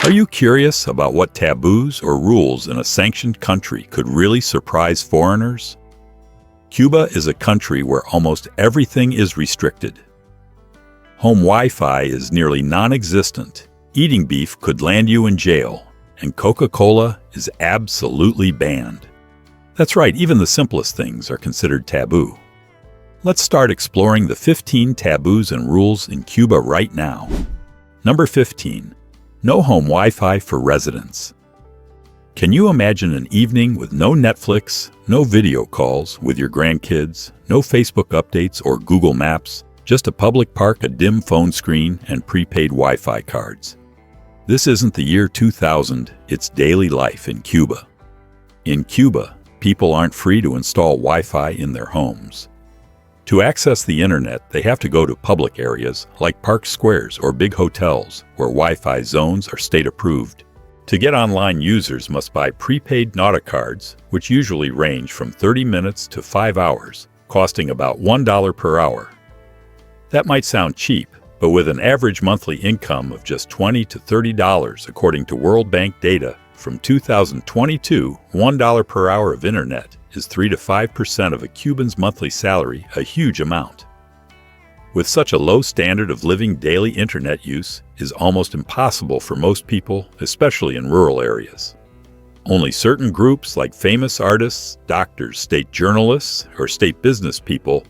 Are you curious about what taboos or rules in a sanctioned country could really surprise foreigners? Cuba is a country where almost everything is restricted. Home Wi-Fi is nearly non-existent, eating beef could land you in jail, and Coca-Cola is absolutely banned. That's right, even the simplest things are considered taboo. Let's start exploring the 15 taboos and rules in Cuba right now. Number 15. No home Wi-Fi for residents. Can you imagine an evening with no Netflix, no video calls with your grandkids, no Facebook updates or Google Maps, just a public park, a dim phone screen, and prepaid Wi-Fi cards? This isn't the year 2000, it's daily life in Cuba. In Cuba, people aren't free to install Wi-Fi in their homes. To access the internet, they have to go to public areas like park squares or big hotels where Wi-Fi zones are state-approved. To get online, users must buy prepaid Nauta cards, which usually range from 30 minutes to 5 hours, costing about $1 per hour. That might sound cheap, but with an average monthly income of just $20 to $30 according to World Bank data from 2022, $1 per hour of internet is 3 to 5% of a Cuban's monthly salary, a huge amount. With such a low standard of living, daily internet use is almost impossible for most people, especially in rural areas. Only certain groups like famous artists, doctors, state journalists, or state business people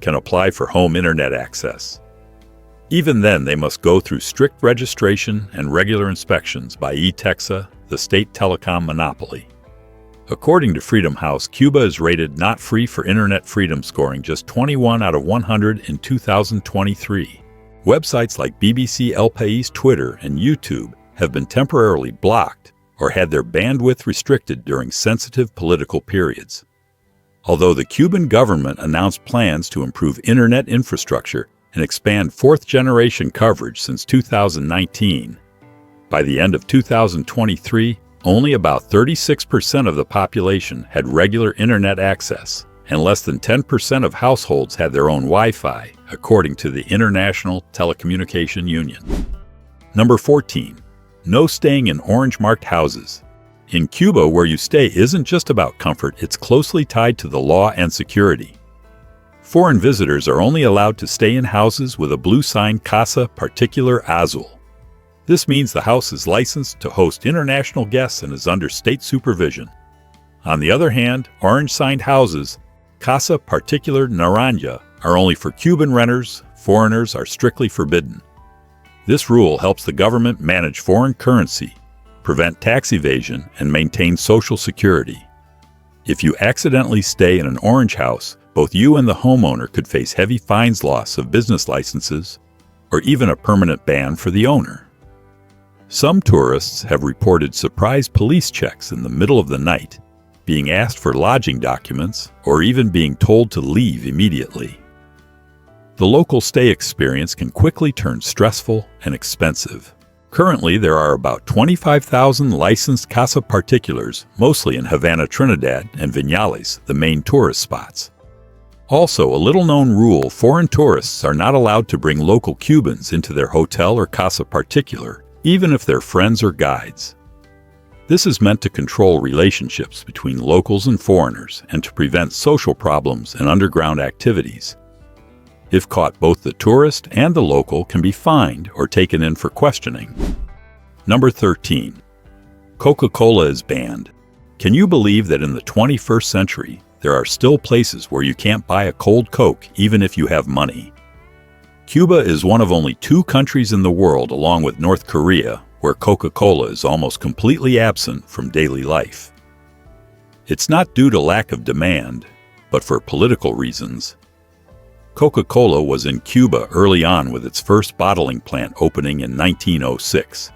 can apply for home internet access. Even then, they must go through strict registration and regular inspections by ETEXA, the state telecom monopoly. According to Freedom House, Cuba is rated not free for internet freedom, scoring just 21 out of 100 in 2023. Websites like BBC El País, Twitter, and YouTube have been temporarily blocked or had their bandwidth restricted during sensitive political periods. Although the Cuban government announced plans to improve internet infrastructure and expand fourth-generation coverage since 2019, by the end of 2023, only about 36% of the population had regular internet access, and less than 10% of households had their own Wi-Fi, according to the International Telecommunication Union. Number 14. No staying in orange-marked houses. In Cuba, where you stay isn't just about comfort, it's closely tied to the law and security. Foreign visitors are only allowed to stay in houses with a blue sign, Casa Particular Azul. This means the house is licensed to host international guests and is under state supervision. On the other hand, orange-signed houses, Casa Particular Naranja, are only for Cuban renters. Foreigners are strictly forbidden. This rule helps the government manage foreign currency, prevent tax evasion, and maintain social security. If you accidentally stay in an orange house, both you and the homeowner could face heavy fines, loss of business licenses, or even a permanent ban for the owner. Some tourists have reported surprise police checks in the middle of the night, being asked for lodging documents, or even being told to leave immediately. The local stay experience can quickly turn stressful and expensive. Currently, there are about 25,000 licensed Casa Particulars, mostly in Havana, Trinidad, and Viñales, the main tourist spots. Also, a little-known rule: foreign tourists are not allowed to bring local Cubans into their hotel or Casa Particular, even if they're friends or guides. This is meant to control relationships between locals and foreigners and to prevent social problems and underground activities. If caught, both the tourist and the local can be fined or taken in for questioning. Number 13. Coca-Cola is banned. Can you believe that in the 21st century, there are still places where you can't buy a cold Coke even if you have money? Cuba is one of only 2 countries in the world, along with North Korea, where Coca-Cola is almost completely absent from daily life. It's not due to lack of demand, but for political reasons. Coca-Cola was in Cuba early on, with its first bottling plant opening in 1906.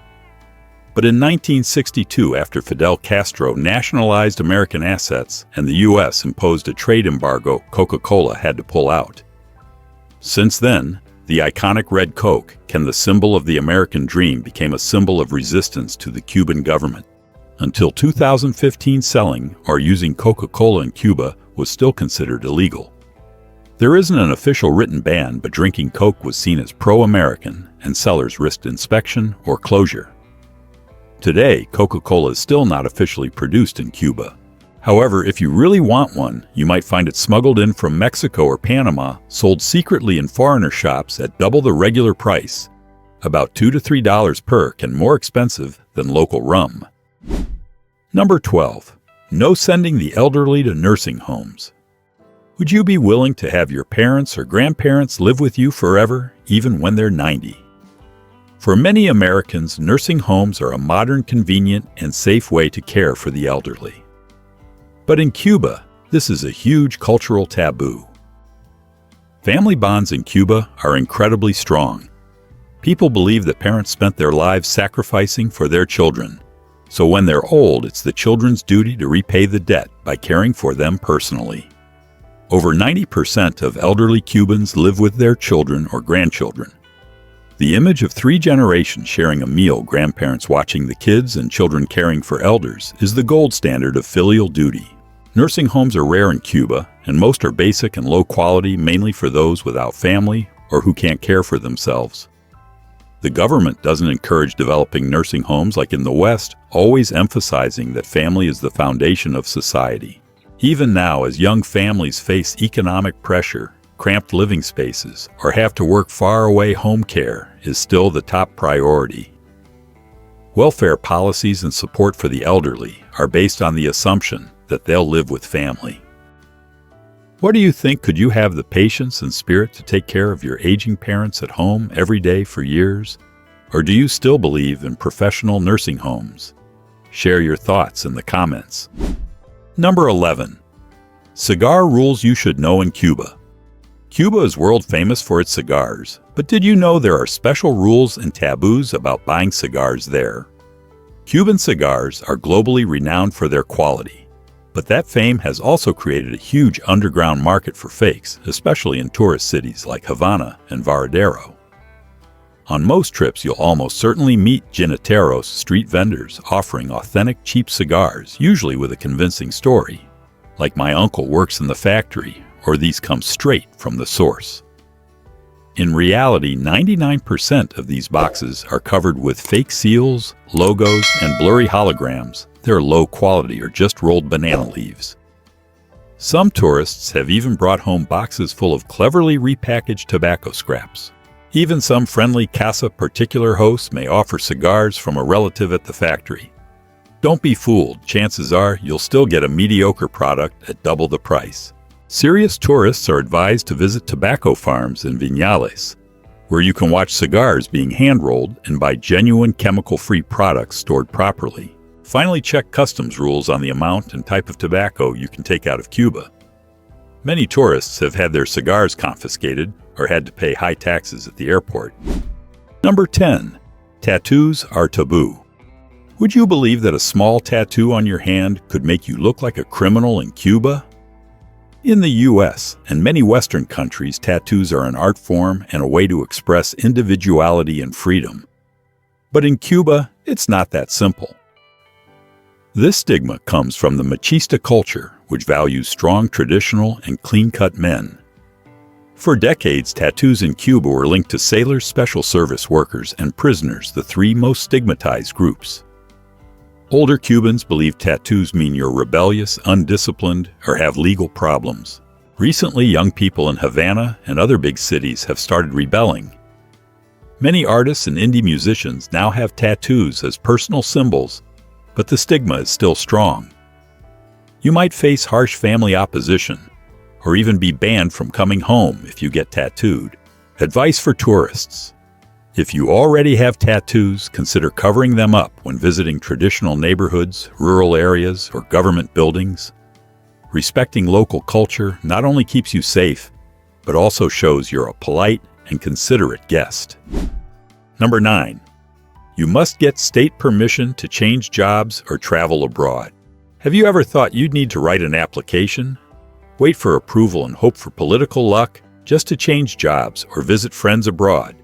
But in 1962, after Fidel Castro nationalized American assets and the U.S. imposed a trade embargo, Coca-Cola had to pull out. Since then, the iconic red Coke, the symbol of the American dream, became a symbol of resistance to the Cuban government. Until 2015, selling or using Coca-Cola in Cuba was still considered illegal. There isn't an official written ban, but drinking Coke was seen as pro-American, and sellers risked inspection or closure. Today, Coca-Cola is still not officially produced in Cuba. However, if you really want one, you might find it smuggled in from Mexico or Panama, sold secretly in foreigner shops at double the regular price, about $2 to $3 per, and more expensive than local rum. Number 12. No sending the elderly to nursing homes. Would you be willing to have your parents or grandparents live with you forever, even when they're 90? For many Americans, nursing homes are a modern, convenient, and safe way to care for the elderly. But in Cuba, this is a huge cultural taboo. Family bonds in Cuba are incredibly strong. People believe that parents spent their lives sacrificing for their children, so when they're old, it's the children's duty to repay the debt by caring for them personally. Over 90% of elderly Cubans live with their children or grandchildren. The image of 3 generations sharing a meal, grandparents watching the kids and children caring for elders, is the gold standard of filial duty. Nursing homes are rare in Cuba, and most are basic and low quality, mainly for those without family or who can't care for themselves. The government doesn't encourage developing nursing homes like in the West, always emphasizing that family is the foundation of society. Even now, as young families face economic pressure, cramped living spaces, or have to work far away, home care is still the top priority. Welfare policies and support for the elderly are based on the assumption that they'll live with family. What do you think? Could you have the patience and spirit to take care of your aging parents at home every day for years? Or do you still believe in professional nursing homes? Share your thoughts in the comments. Number 11. Cigar rules you should know in Cuba. Cuba is world famous for its cigars, but did you know there are special rules and taboos about buying cigars there? Cuban cigars are globally renowned for their quality, but that fame has also created a huge underground market for fakes, especially in tourist cities like Havana and Varadero. On most trips, you'll almost certainly meet ginateros, street vendors, offering authentic, cheap cigars, usually with a convincing story, like "my uncle works in the factory," or "these come straight from the source." In reality, 99% of these boxes are covered with fake seals, logos, and blurry holograms. They're low quality or just rolled banana leaves. Some tourists have even brought home boxes full of cleverly repackaged tobacco scraps. Even some friendly Casa Particular hosts may offer cigars from a relative at the factory. Don't be fooled. Chances are you'll still get a mediocre product at double the price. Serious tourists are advised to visit tobacco farms and viñales, where you can watch cigars being hand-rolled and buy genuine chemical-free products stored properly. Finally, check customs rules on the amount and type of tobacco you can take out of Cuba. Many tourists have had their cigars confiscated or had to pay high taxes at the airport. Number 10. Tattoos are taboo. Would you believe that a small tattoo on your hand could make you look like a criminal in Cuba? In the U.S. and many Western countries, tattoos are an art form and a way to express individuality and freedom. But in Cuba, it's not that simple. This stigma comes from the machista culture, which values strong, traditional, and clean-cut men. For decades, tattoos in Cuba were linked to sailors, special service workers, and prisoners, the 3 most stigmatized groups. Older Cubans believe tattoos mean you're rebellious, undisciplined, or have legal problems. Recently, young people in Havana and other big cities have started rebelling. Many artists and indie musicians now have tattoos as personal symbols, but the stigma is still strong. You might face harsh family opposition, or even be banned from coming home if you get tattooed. Advice for tourists: if you already have tattoos, consider covering them up when visiting traditional neighborhoods, rural areas, or government buildings. Respecting local culture not only keeps you safe, but also shows you're a polite and considerate guest. Number 9. You must get state permission to change jobs or travel abroad. Have you ever thought you'd need to write an application, wait for approval, and hope for political luck just to change jobs or visit friends abroad?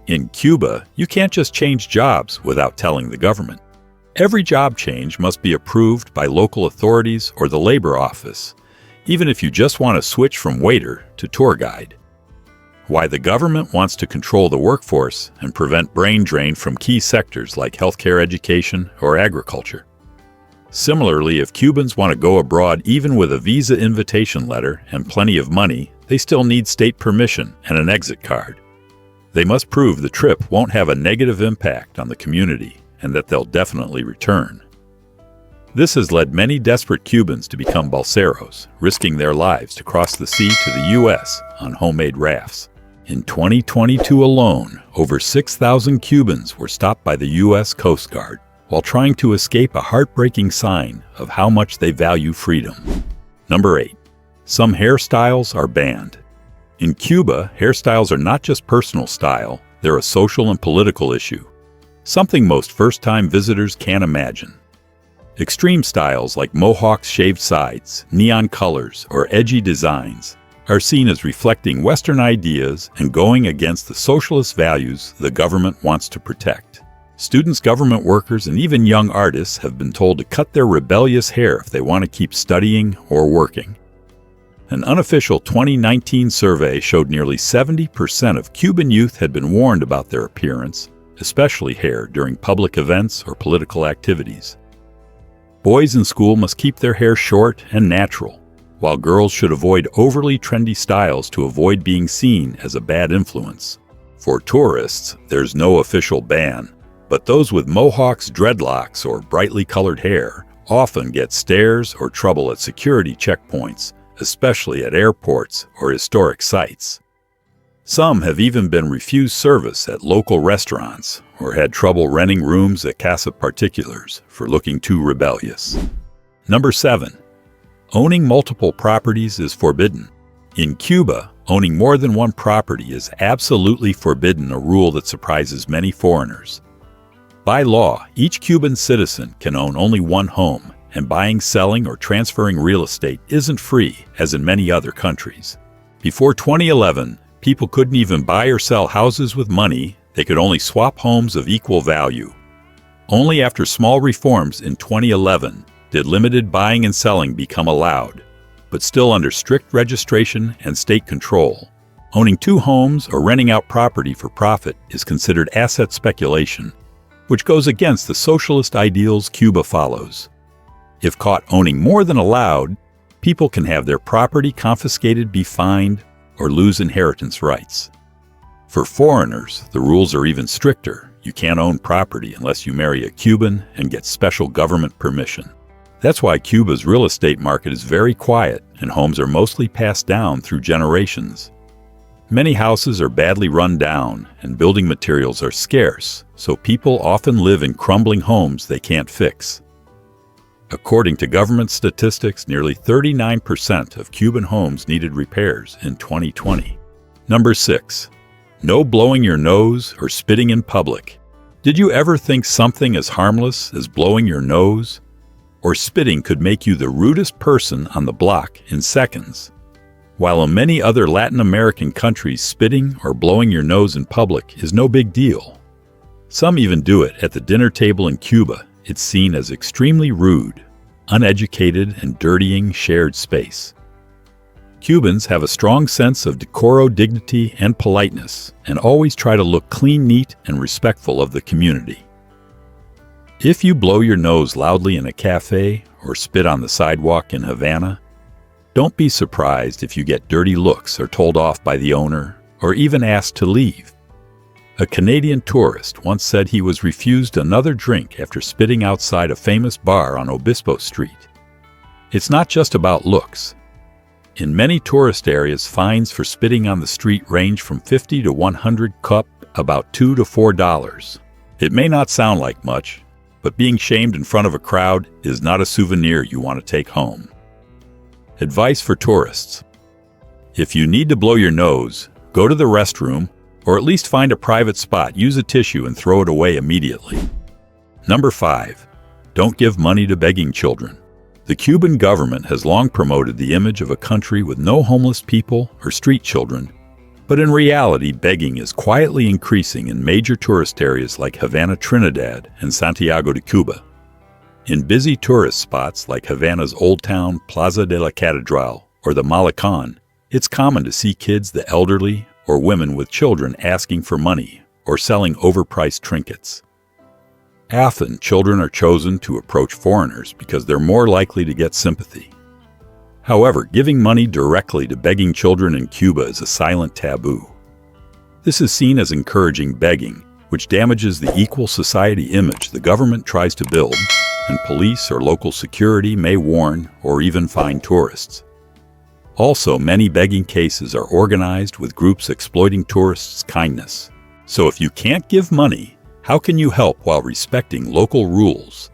In Cuba, you can't just change jobs without telling the government. Every job change must be approved by local authorities or the labor office, even if you just want to switch from waiter to tour guide. Why the government wants to control the workforce and prevent brain drain from key sectors like healthcare, education, or agriculture. Similarly, if Cubans want to go abroad even with a visa invitation letter and plenty of money, they still need state permission and an exit card. They must prove the trip won't have a negative impact on the community and that they'll definitely return. This has led many desperate Cubans to become balseros, risking their lives to cross the sea to the U.S. on homemade rafts. In 2022 alone, over 6,000 Cubans were stopped by the U.S. Coast Guard while trying to escape a heartbreaking sign of how much they value freedom. Number 8. Some hairstyles are banned. In Cuba, hairstyles are not just personal style, they're a social and political issue, something most first-time visitors can't imagine. Extreme styles like mohawks, shaved sides, neon colors, or edgy designs are seen as reflecting Western ideas and going against the socialist values the government wants to protect. Students, government workers, and even young artists have been told to cut their rebellious hair if they want to keep studying or working. An unofficial 2019 survey showed nearly 70% of Cuban youth had been warned about their appearance, especially hair, during public events or political activities. Boys in school must keep their hair short and natural, while girls should avoid overly trendy styles to avoid being seen as a bad influence. For tourists, there's no official ban, but those with mohawks, dreadlocks, or brightly colored hair often get stares or trouble at security checkpoints, especially at airports or historic sites. Some have even been refused service at local restaurants or had trouble renting rooms at Casa Particulars for looking too rebellious. Number 7. Owning multiple properties is forbidden. In Cuba, owning more than one property is absolutely forbidden, a rule that surprises many foreigners. By law, each Cuban citizen can own only one home, and buying, selling, or transferring real estate isn't free, as in many other countries. Before 2011, people couldn't even buy or sell houses with money. They could only swap homes of equal value. Only after small reforms in 2011 did limited buying and selling become allowed, but still under strict registration and state control. Owning two homes or renting out property for profit is considered asset speculation, which goes against the socialist ideals Cuba follows. If caught owning more than allowed, people can have their property confiscated, be fined, or lose inheritance rights. For foreigners, the rules are even stricter. You can't own property unless you marry a Cuban and get special government permission. That's why Cuba's real estate market is very quiet and homes are mostly passed down through generations. Many houses are badly run down and building materials are scarce, so people often live in crumbling homes they can't fix. According to government statistics, nearly 39% of Cuban homes needed repairs in 2020. Number 6. No blowing your nose or spitting in public. Did you ever think something as harmless as blowing your nose or spitting could make you the rudest person on the block in seconds? While in many other Latin American countries, spitting or blowing your nose in public is no big deal. Some even do it at the dinner table. In Cuba, it's seen as extremely rude, uneducated, and dirtying shared space. Cubans have a strong sense of decoro, dignity, and politeness, and always try to look clean, neat, and respectful of the community. If you blow your nose loudly in a cafe or spit on the sidewalk in Havana, don't be surprised if you get dirty looks or told off by the owner or even asked to leave. A Canadian tourist once said he was refused another drink after spitting outside a famous bar on Obispo Street. It's not just about looks. In many tourist areas, fines for spitting on the street range from 50 to 100 cup, about $2 to $4. It may not sound like much, but being shamed in front of a crowd is not a souvenir you want to take home. Advice for tourists. If you need to blow your nose, go to the restroom, or at least find a private spot, use a tissue and throw it away immediately. Number 5. Don't give money to begging children. The Cuban government has long promoted the image of a country with no homeless people or street children, but in reality, begging is quietly increasing in major tourist areas like Havana, Trinidad, and Santiago de Cuba. In busy tourist spots like Havana's Old Town, Plaza de la Catedral, or the Malecón, it's common to see kids, the elderly, or women with children asking for money or selling overpriced trinkets. Often, children are chosen to approach foreigners because they're more likely to get sympathy. However, giving money directly to begging children in Cuba is a silent taboo. This is seen as encouraging begging, which damages the equal society image the government tries to build, and police or local security may warn or even fine tourists. Also, many begging cases are organized with groups exploiting tourists' kindness. So if you can't give money, how can you help while respecting local rules?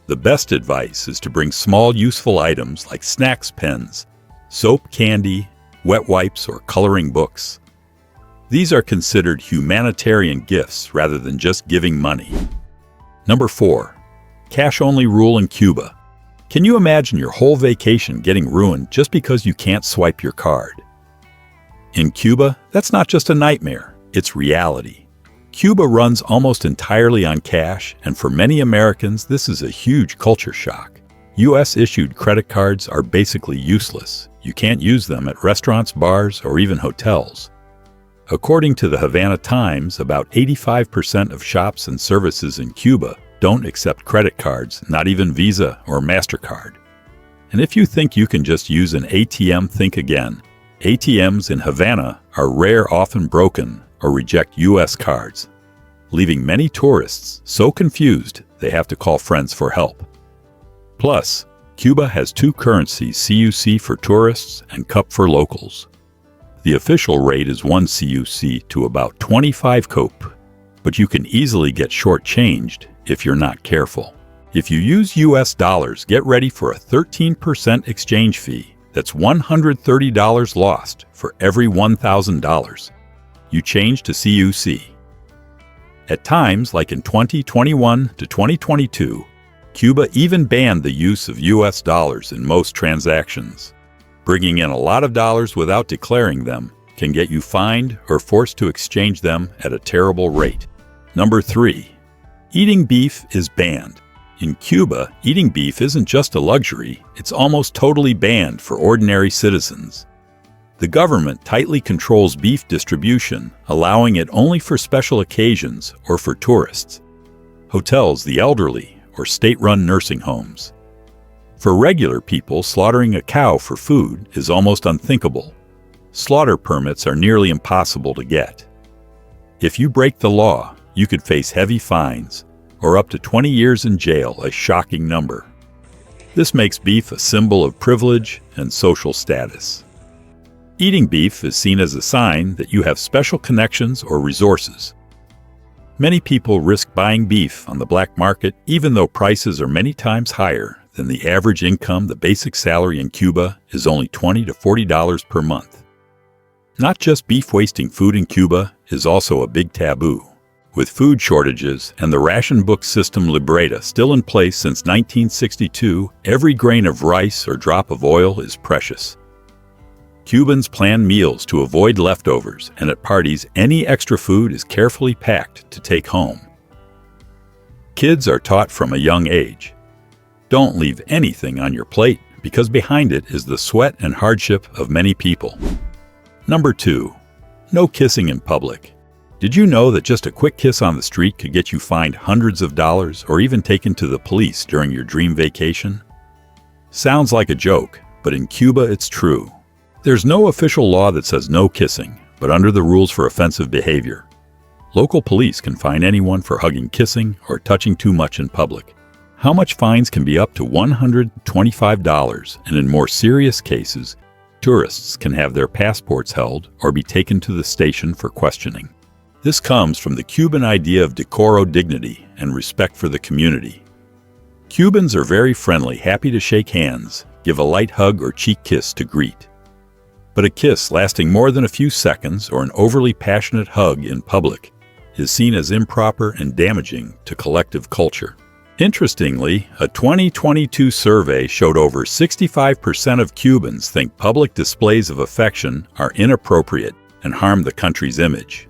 The best advice is to bring small useful items like snacks, pens, soap, candy, wet wipes, or coloring books. These are considered humanitarian gifts rather than just giving money. Number 4. Cash-only rule in Cuba. Can you imagine your whole vacation getting ruined just because you can't swipe your card? In Cuba, that's not just a nightmare, it's reality. Cuba runs almost entirely on cash, and for many Americans, this is a huge culture shock. US-issued credit cards are basically useless. You can't use them at restaurants, bars, or even hotels. According to the Havana Times, about 85% of shops and services in Cuba don't accept credit cards, not even Visa or MasterCard. And if you think you can just use an ATM, think again. ATMs in Havana are rare, often broken, or reject US cards, leaving many tourists so confused they have to call friends for help. Plus, Cuba has two currencies, CUC for tourists and CUP for locals. The official rate is 1 CUC to about 25 CUP, but you can easily get shortchanged if you're not careful. If you use US dollars, get ready for a 13% exchange fee. That's $130 lost for every $1,000 you change to CUC. At times, like in 2021 to 2022, Cuba even banned the use of US dollars in most transactions. Bringing in a lot of dollars without declaring them can get you fined or forced to exchange them at a terrible rate. Number 3. Eating beef is banned. In Cuba, eating beef isn't just a luxury, it's almost totally banned for ordinary citizens. The government tightly controls beef distribution, allowing it only for special occasions or for tourists, hotels, the elderly, or state-run nursing homes. For regular people, slaughtering a cow for food is almost unthinkable. Slaughter permits are nearly impossible to get. If you break the law, you could face heavy fines or up to 20 years in jail, a shocking number. This makes beef a symbol of privilege and social status. Eating beef is seen as a sign that you have special connections or resources. Many people risk buying beef on the black market even though prices are many times higher than the average income. The basic salary in Cuba is only $20 to $40 per month. Not just beef, wasting food in Cuba is also a big taboo. With food shortages and the ration book system Libreta still in place since 1962, every grain of rice or drop of oil is precious. Cubans plan meals to avoid leftovers, and at parties, any extra food is carefully packed to take home. Kids are taught from a young age, don't leave anything on your plate, because behind it is the sweat and hardship of many people. Number 2. No kissing in public. Did you know that just a quick kiss on the street could get you fined hundreds of dollars or even taken to the police during your dream vacation? Sounds like a joke, but in Cuba it's true. There's no official law that says no kissing, but under the rules for offensive behavior, local police can fine anyone for hugging, kissing, or touching too much in public. How much fines can be up to $125, and in more serious cases, tourists can have their passports held or be taken to the station for questioning. This comes from the Cuban idea of decoro, dignity, and respect for the community. Cubans are very friendly, happy to shake hands, give a light hug or cheek kiss to greet. But a kiss lasting more than a few seconds or an overly passionate hug in public is seen as improper and damaging to collective culture. Interestingly, a 2022 survey showed over 65% of Cubans think public displays of affection are inappropriate and harm the country's image.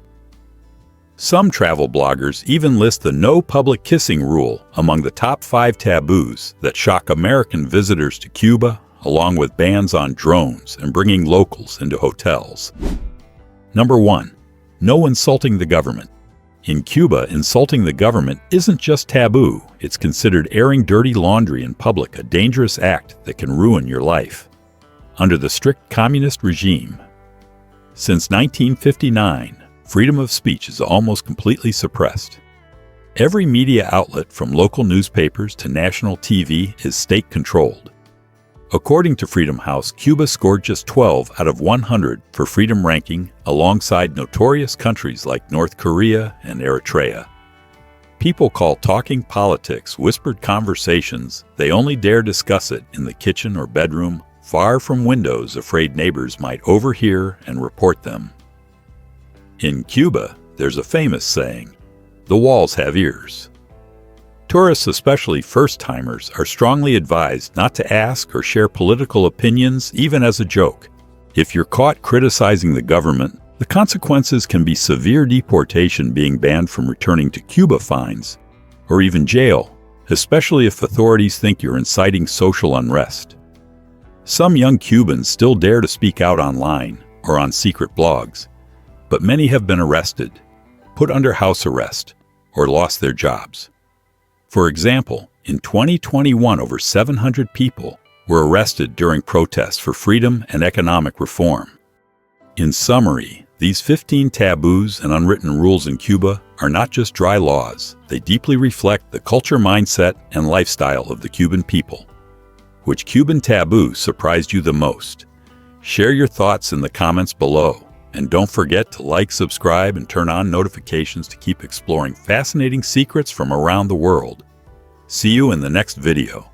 Some travel bloggers even list the no public kissing rule among the top 5 taboos that shock American visitors to Cuba, along with bans on drones and bringing locals into hotels. Number 1. No insulting the government. In Cuba, insulting the government isn't just taboo, it's considered airing dirty laundry in public, a dangerous act that can ruin your life. Under the strict communist regime, since 1959, freedom of speech is almost completely suppressed. Every media outlet, from local newspapers to national TV, is state-controlled. According to Freedom House, Cuba scored just 12 out of 100 for freedom ranking, alongside notorious countries like North Korea and Eritrea. People call talking politics whispered conversations. They only dare discuss it in the kitchen or bedroom, far from windows, afraid neighbors might overhear and report them. In Cuba, there's a famous saying, "The walls have ears." Tourists, especially first-timers, are strongly advised not to ask or share political opinions, even as a joke. If you're caught criticizing the government, the consequences can be severe: deportation, being banned from returning to Cuba, fines, or even jail, especially if authorities think you're inciting social unrest. Some young Cubans still dare to speak out online or on secret blogs, but many have been arrested, put under house arrest, or lost their jobs. For example, in 2021, over 700 people were arrested during protests for freedom and economic reform. In summary, these 15 taboos and unwritten rules in Cuba are not just dry laws. They deeply reflect the culture, mindset, and lifestyle of the Cuban people. Which Cuban taboo surprised you the most? Share your thoughts in the comments below. And don't forget to like, subscribe, and turn on notifications to keep exploring fascinating secrets from around the world. See you in the next video.